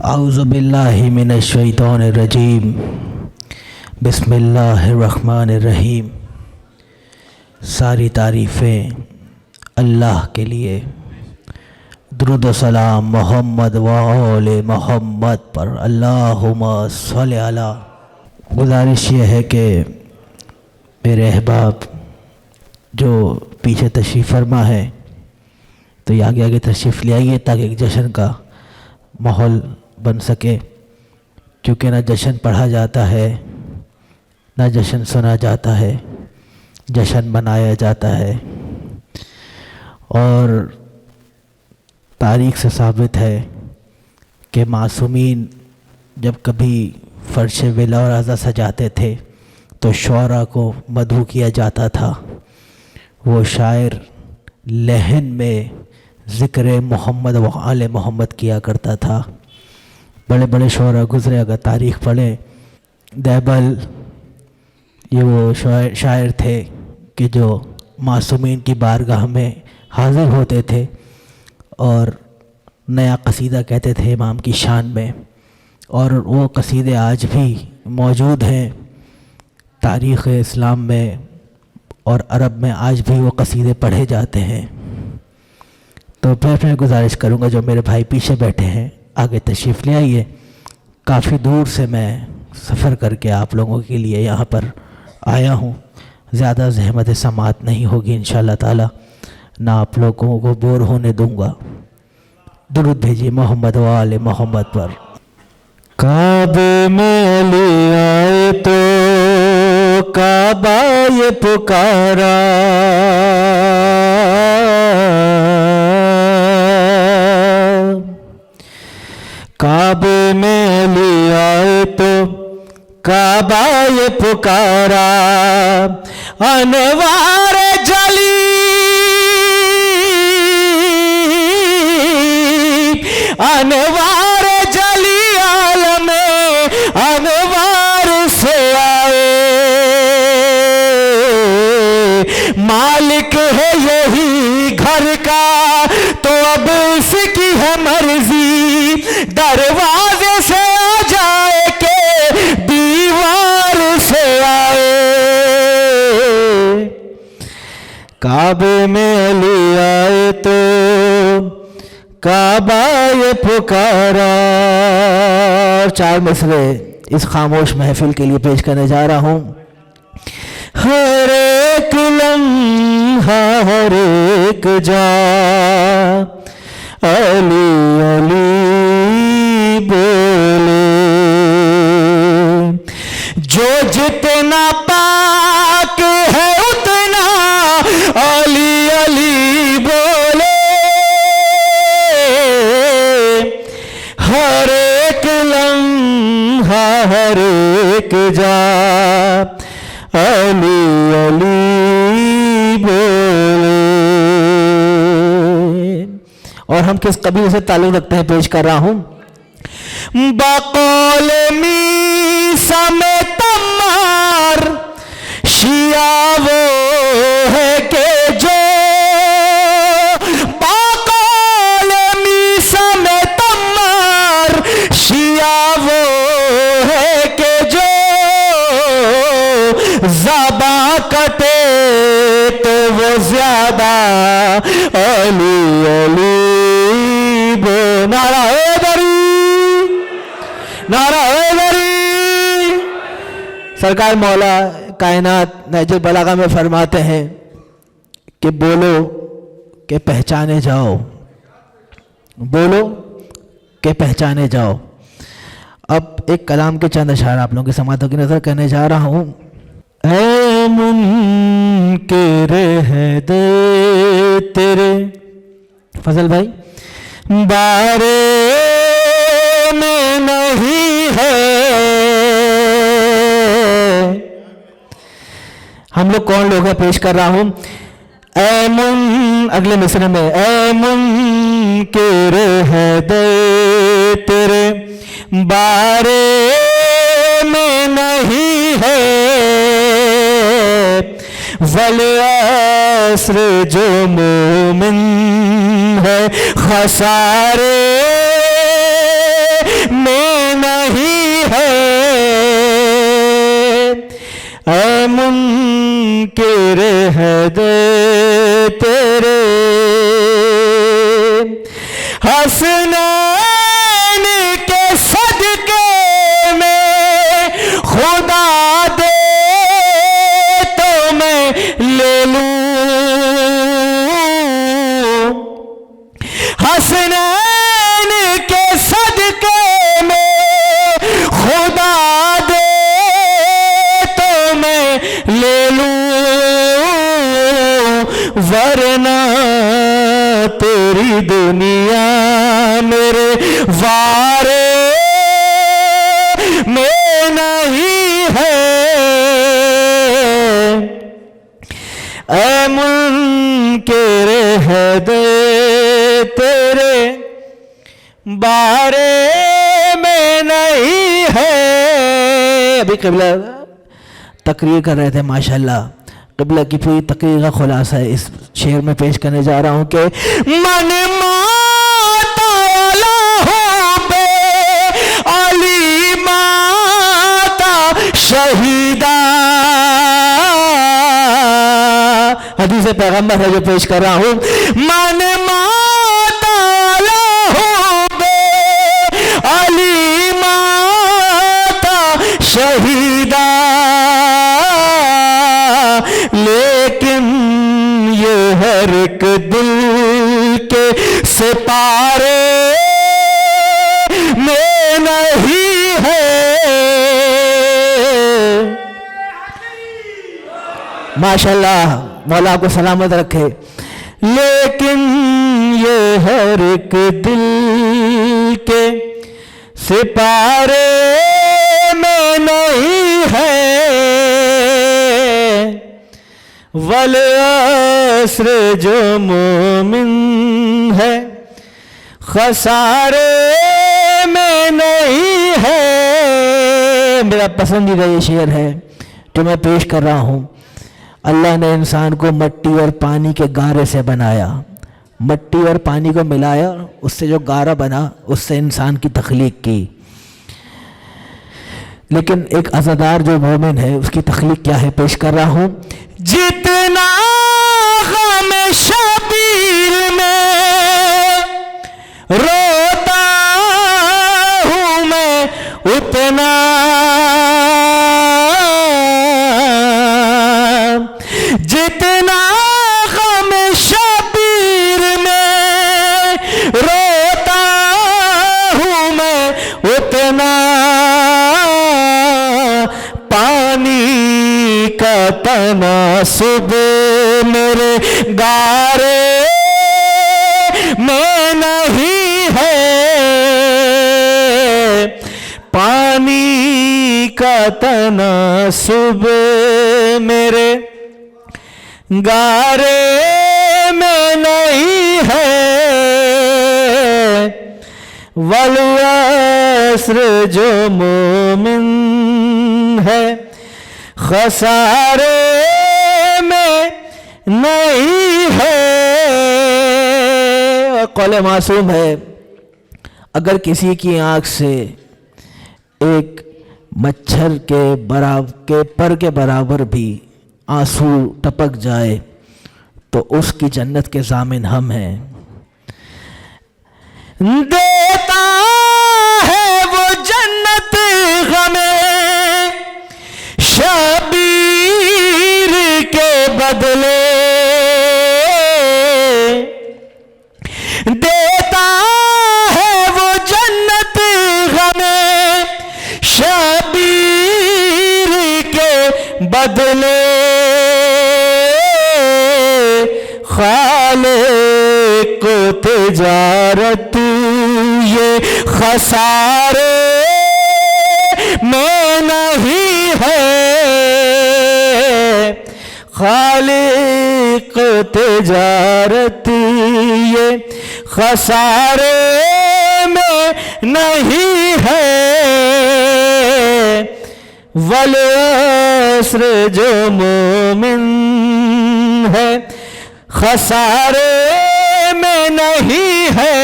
औज़ुबिल्लाहि मिनश्शैतानिर्रजीम बिस्मिल्लाहिर्रहमानिर्रहीम। सारी तारीफ़ें अल्लाह के लिए, दुरूद व सलाम मोहम्मद व आले मोहम्मद पर, अल्लाहुम्मा सल्लि अला। गुजारिश ये है कि मेरे अहबाब जो पीछे तशरीफ़ फरमा है तो ये आगे आगे तशरीफ़ ले आइए ताकि एक जश्न का माहौल बन सके, क्योंकि ना जश्न पढ़ा जाता है ना जश्न सुना जाता है, जश्न मनाया जाता है। और तारीख़ से साबित है कि मासूमीन जब कभी फ़र्श विला और आज़ा सजाते थे तो शुअरा को मदहू किया जाता था। वो शायर लहन में ज़िक्र मोहम्मद व आले मोहम्मद किया करता था। बड़े बड़े शुअरा गुज़रे, अगर तारीख़ पढ़ें, दैबल ये वो शायर थे कि जो मासूमीन की बारगाह में हाज़िर होते थे और नया कसीदा कहते थे इमाम की शान में। और वो कसीदे आज भी मौजूद हैं तारीख़ इस्लाम में, और अरब में आज भी वो कसीदे पढ़े जाते हैं। तो मैं गुजारिश करूँगा जो मेरे भाई पीछे बैठे हैं आगे तशरीफ़ ले आइए। काफ़ी दूर से मैं सफ़र करके आप लोगों के लिए यहाँ पर आया हूँ, ज़्यादा ज़हमत समात नहीं होगी इंशाअल्लाह ताला, ना आप लोगों को बोर होने दूँगा। दुरूद भेजिए मोहम्मद व आले मोहम्मद पर। काबे में ले आए तो काबा ये पुकारा, काबे में ले आए तो काबा ये पुकारा, अनवार जली अनवार जली आलम अनवार से आए, मालिक है यही घर का तो अब इसकी है मर्जी, दरवाजे से आ जाए के दीवार से आए। काबे में ले आए तो काबा ये पुकारा। चार मिसरे इस खामोश महफिल के लिए पेश करने जा रहा हूँ। हर एक लम्हा हर एक जा अली अली बोले, जो जितना पाक है उतना अली अली बोले, हर एक लम्हा हर एक जा अली अली बोले। और हम किस कबीले से ताल्लुक़ रखते हैं पेश कर रहा हूं। बकौल मीसा में तम्मार शिया वो है के जो, बकौल मीसा में तम्मार शिया वो है के जो, ज़बा कटे तो वो ज़्यादा अली अली बो। नारा हैदरी, नारा हैदरी। सरकार मौला कायनात नहजुल बलागा में फरमाते हैं कि बोलो कि पहचाने जाओ, बोलो कि पहचाने जाओ। अब एक कलाम के चंद अशार आप लोगों की समातों की नज़र करने जा रहा हूँ। ऐ मुनकिर है दे तेरे फजल भाई बारे में नहीं है, हम लोग कौन लोग हैं पेश कर रहा हूँ। ऐ मुन, अगले मिसरे में, ऐ मुनकिर है दे तेरे बारे में नहीं है, वल असर जो मोमिन है खसारे दुनिया मेरे वारे में नहीं है। ऐ मुनकिर है दे तेरे बारे में नहीं है। अभी क़िबला तकरीर कर रहे थे माशाल्लाह, क़िबला की पूरी तकरीर का खुलासा है इस शेर में पेश करने जा रहा हूँ कि मन माता बे अली माता शहीदा, हदीस पैगंबर है जो पेश कर रहा हूँ। मन माता बे अली माता शहीदा, लेकिन ये हर एक दिल के सितारे में नहीं है। माशाल्लाह, मौला को सलामत रखे। लेकिन ये हर एक दिल के सितारे में नहीं है। वल अस्र जो मोमिन है खसारे में नहीं है। मेरा पसंदीदा ये शेर है जो मैं पेश कर रहा हूँ। अल्लाह ने इंसान को मिट्टी और पानी के गारे से बनाया, मिट्टी और पानी को मिलाया, उससे जो गारा बना उससे इंसान की तख्लीक की। लेकिन एक अज़ादार जो मोमिन है उसकी तख्लीक क्या है पेश कर रहा हूँ। जितना गम शबीर में रोता हूँ मैं उतना जितना गम शबीर में रोता हूँ मैं उतना पानी का तनासुब मेरे गारे में नहीं है। पानी का तनासुब मेरे गारे में नहीं है। वल अस्र जो मोमिन है खसारे में नहीं है। और कौले मासूम है, अगर किसी की आंख से एक मच्छर के पर के बराबर भी आंसू टपक जाए तो उसकी जन्नत के ज़ामिन हम हैं। देता है वो जन्नत हमें शबीर के बदले, देता है वो जन्नत हमें शबीर के बदले। खालिक को तिजारत ये खसारे में नहीं है। खालिक को तिजारत ये खसारे में नहीं है। वल अस्र जो मोमिन है खसारे में नहीं है।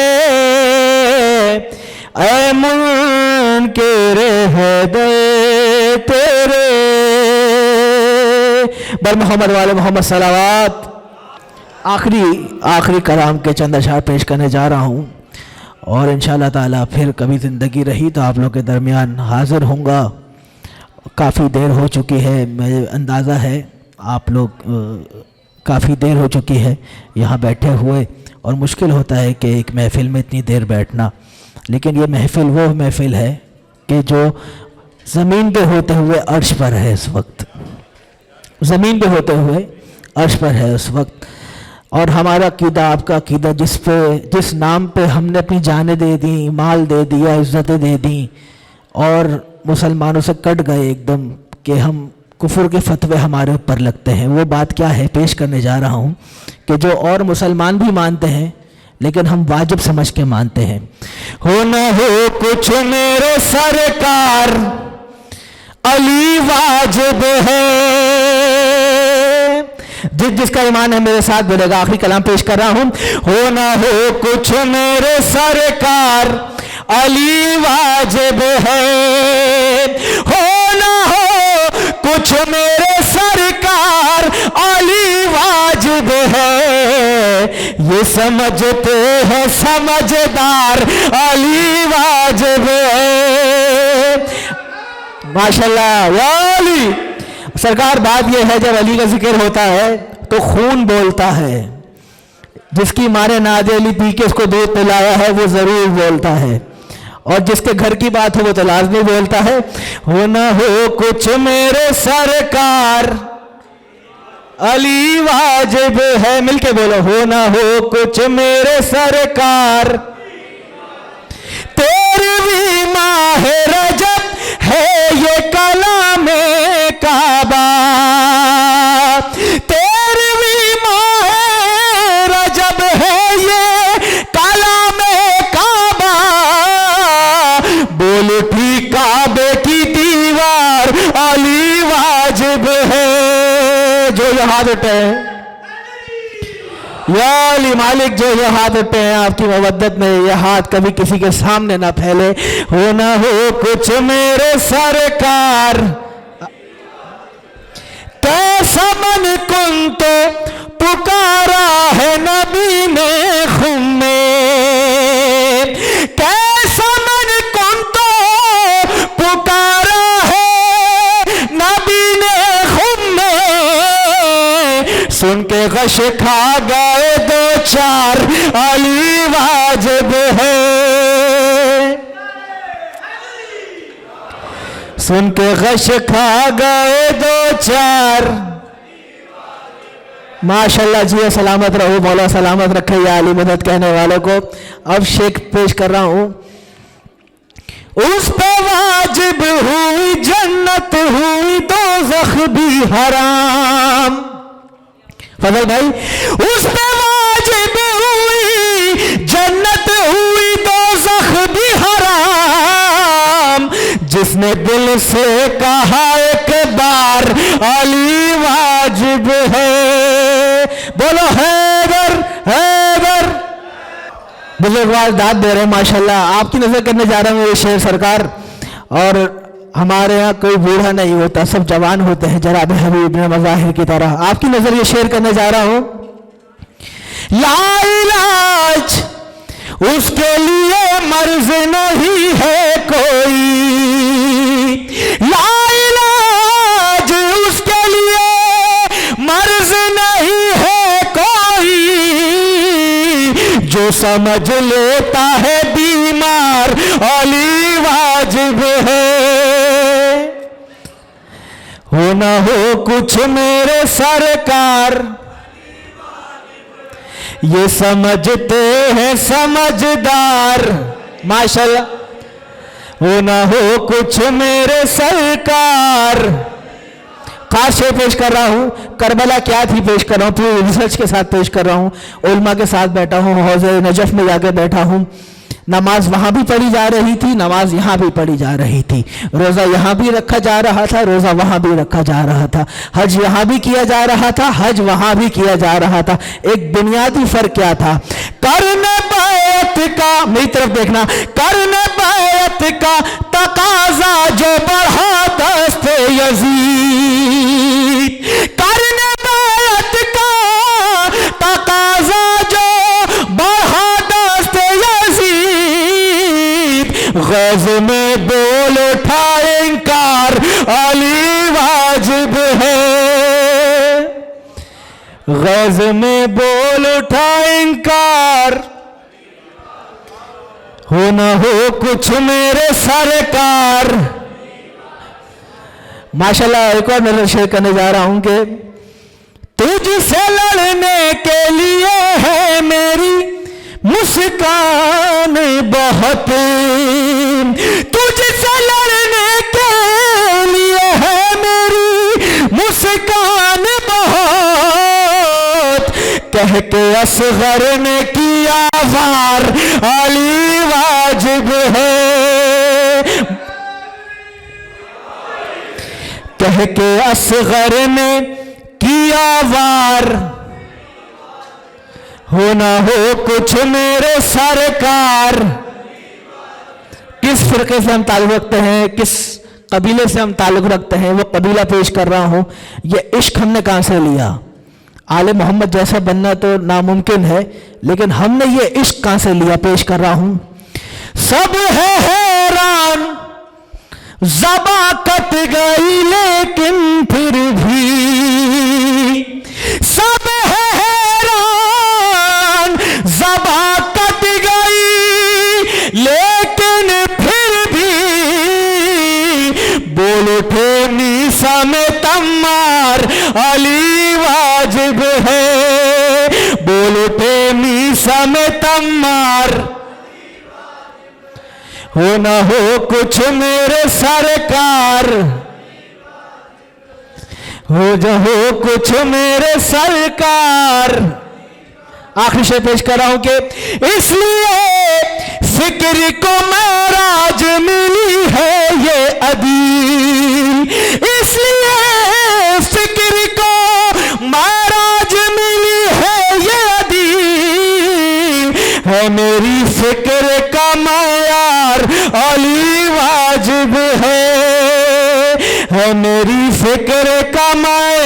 ऐ मुनकिर है दे तेरे बर मोहम्मद वाले मोहम्मद सलावत। आखिरी कलाम के चंद अशार पेश करने जा रहा हूँ और इंशाअल्लाह ताला फिर कभी ज़िंदगी रही तो आप लोग के दरमियान हाज़िर होऊंगा। काफ़ी देर हो चुकी है, मुझे अंदाज़ा है आप लोग काफ़ी देर हो चुकी है यहाँ बैठे हुए और मुश्किल होता है कि एक महफ़िल में इतनी देर बैठना। लेकिन ये महफ़िल वो महफ़िल है कि जो ज़मीन पे होते हुए अर्श पर है इस वक्त, ज़मीन पे होते हुए अर्श पर है उस वक्त। और हमारा अकीदा, आपका अकीदा, जिस नाम पे हमने अपनी जानें दे दी, माल दे दिया, इज्जतें दे दी और मुसलमानों से कट गए एकदम कि हम कुफर के फतवे हमारे ऊपर लगते हैं, वो बात क्या है पेश करने जा रहा हूँ कि जो और मुसलमान भी मानते हैं लेकिन हम वाजिब समझ के मानते हैं। हो न हो कुछ मेरे सरकार अली वाजिब है। जिसका ईमान है मेरे साथ बोलेगा, आखिरी कलाम पेश कर रहा हूं। हो न हो कुछ मेरे सरकार अली वाजिब है। हो न हो कुछ मेरे सरकार अली वाजिब है। ये समझते हैं समझदार अली वाजिब है। माशाल्लाह या अली। सरकार, बात यह है जब अली का जिक्र होता है तो खून बोलता है। जिसकी मारे नाज अली पी के उसको दूध पिलाया है वो जरूर बोलता है, और जिसके घर की बात हो वो तो लाजमी बोलता है। हो न हो कुछ मेरे सरकार अली वाजिब है। मिलके बोलो, हो न हो कुछ मेरे सरकार। तेरहवीं माह रजब है ये कलामे काबा। तेरहवीं माह रजब है ये कलामे काबा। बोल उठी काबे की दीवार अली वाजिब है। जो ये हाथ उठे हैं या अली मालिक, जो ये हाथ उठे हैं आपकी मवद्दत में, ये हाथ कभी किसी के सामने ना फैले। हो ना हो कुछ मेरे सरकार कैसा मन कुन तो पुकारा है नबी ने खुम में। कैसा मन कुन तो पुकारा है नबी ने खुम में। सुन के गश खा गए दो चार अली वाजिब है। सुन के गश खा गए दो चार। माशाल्लाह जी, सलामत रहो, मौला सलामत रखे या अली मदद कहने वालों को। अब शेख पेश कर रहा हूं। उस पे वाजिब हुई जन्नत, हुई दोज़ख भी हराम। फजल भाई, उस पे वाजिब हुई जन्नत, हुई दोज़ख भी हराम। जिसने दिल से कहा एक बार अली वाजिब है। बोलो हैदर हैदर। बुजुर्गवार दाद दे रहे हैं माशाल्लाह। आपकी नजर करने जा रहा हूँ ये शेर सरकार। और हमारे यहाँ कोई बूढ़ा नहीं होता, सब जवान होते हैं जनाब हबीब ने मज़ाहिर की तरह। आपकी नजर ये शेर करने जा रहा हूं। लाइलाज उसके लिए मर्ज नहीं है कोई। लाइलाज उसके लिए मर्ज नहीं है कोई। जो समझ लेता है बीमार अली वाजिब है। हो न हो कुछ मेरे सरकार ये समझते हैं समझदार। माशाल्लाह। हो न हो कुछ मेरे सरकार। खास शेर पेश कर रहा हूं। करबला क्या थी पेश कर रहा हूं, पूरी रिसर्च के साथ पेश कर रहा हूं। उलमा के साथ बैठा हूं, हौज़े नजफ में जाके बैठा हूं। नमाज वहां भी पढ़ी जा रही थी, नमाज यहां भी पढ़ी जा रही थी। रोजा यहां भी रखा जा रहा था, रोजा वहां भी रखा जा रहा था। हज यहां भी किया जा रहा था, हज वहां भी किया जा रहा था। एक बुनियादी फर्क क्या था? करने बैत का, मेरी तरफ देखना, करने बैत का तकाजा जो बढ़ा दस्ते यजीद। करने बैत का तकाजा जो बढ़ा दस्ते यजीद। गज़ में बोल उठा इंकार अली वाजिब है। गज़ में बोल उठा इंकार। हो न हो कुछ मेरे सरकार। माशाल्लाह। एक और नजर शेयर करने जा रहा हूं कि तुझसे लड़ने के लिए है मेरी मुस्कान बहुत, तुझसे लड़ने के लिए है मेरी मुस्कान बहुत। कह के असगर ने किया वार अली वाजिब है, कह के असगर ने किया वार, हो ना हो कुछ मेरे सरकार। किस फिरके से हम ताल्लुक रखते हैं, किस कबीले से हम ताल्लुक रखते हैं, वो कबीला पेश कर रहा हूं। ये इश्क हमने कहां से लिया? आले मोहम्मद जैसा बनना तो नामुमकिन है, लेकिन हमने ये इश्क कहां से लिया पेश कर रहा हूं। सब है हैरान ज़बा कट गई लेकिन फिर भी, सब है हैरान ज़बा कट गई लेकिन फिर भी, बोल उठे मीसा में तम्मार अली वाजिब है, बोल उठे मीसा में तम्मार, हो न हो कुछ मेरे सरकार, हो हो कुछ मेरे सरकार। आखिरी शेर पेश कर रहा हूं कि इसलिए फिक्र को महराज मिली है ये अदील, इसलिए फिक्र को महराज मिली है ये अदील, है मेरी फिक्र का मायार अली वाजिब है मेरी फिक्र का मायार